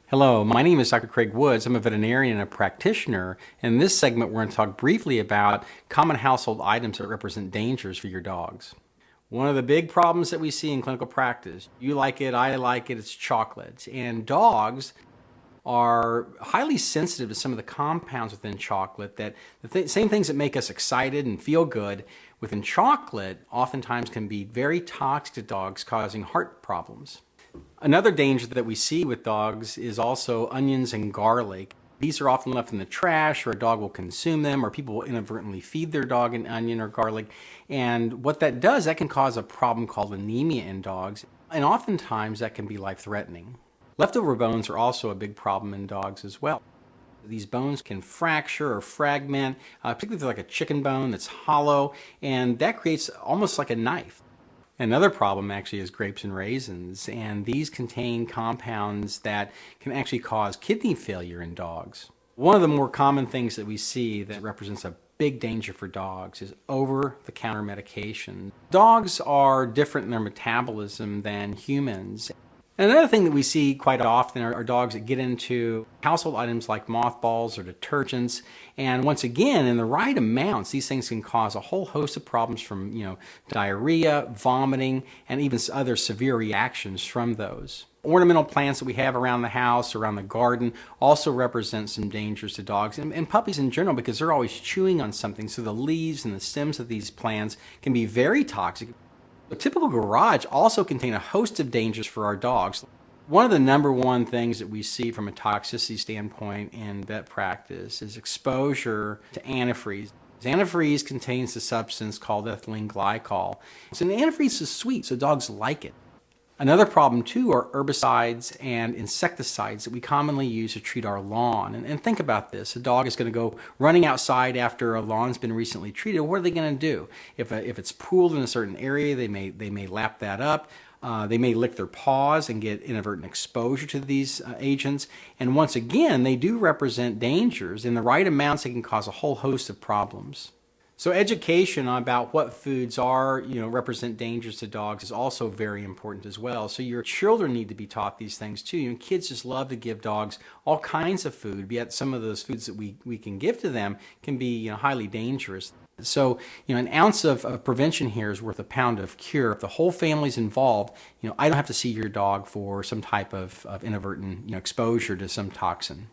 Hello, my name is Dr. Craig Woods. I'm a veterinarian and a practitioner. In this segment, we're going to talk briefly about common household items that represent dangers for your dogs. One of the big problems that we see in clinical practice, you like it, I like it, it's chocolate. And dogs are highly sensitive to some of the compounds within chocolate that same things that make us excited and feel good within chocolate oftentimes can be very toxic to dogs, causing heart problems. Another danger that we see with dogs is also onions and garlic. These are often left in the trash, or a dog will consume them, or people will inadvertently feed their dog an onion or garlic. And what that does, that can cause a problem called anemia in dogs, and oftentimes that can be life-threatening. Leftover bones are also a big problem in dogs as well. These bones can fracture or fragment, particularly if they're like a chicken bone that's hollow, and that creates almost like a knife. Another problem actually is grapes and raisins, and these contain compounds that can actually cause kidney failure in dogs. One of the more common things that we see that represents a big danger for dogs is over-the-counter medication. Dogs are different in their metabolism than humans. And another thing that we see quite often are dogs that get into household items like mothballs or detergents. And once again, in the right amounts, these things can cause a whole host of problems from, diarrhea, vomiting, and even other severe reactions from those. Ornamental plants that we have around the house, around the garden, also represent some dangers to dogs and puppies in general because they're always chewing on something. So the leaves and the stems of these plants can be very toxic. A typical garage also contains a host of dangers for our dogs. One of the number one things that we see from a toxicity standpoint in vet practice is exposure to antifreeze. Antifreeze contains a substance called ethylene glycol. So antifreeze is sweet, so dogs like it. Another problem too are herbicides and insecticides that we commonly use to treat our lawn. And think about this, a dog is going to go running outside after a lawn's been recently treated. What are they going to do? If it's pooled in a certain area, they may lap that up. They may lick their paws and get inadvertent exposure to these agents. And once again, they do represent dangers. In the right amounts, they can cause a whole host of problems. So education about what foods are, represent dangers to dogs is also very important as well. So your children need to be taught these things too. Kids just love to give dogs all kinds of food, yet some of those foods that we can give to them can be highly dangerous. So, an ounce of prevention here is worth a pound of cure. If the whole family's involved, I don't have to see your dog for some type of inadvertent exposure to some toxin.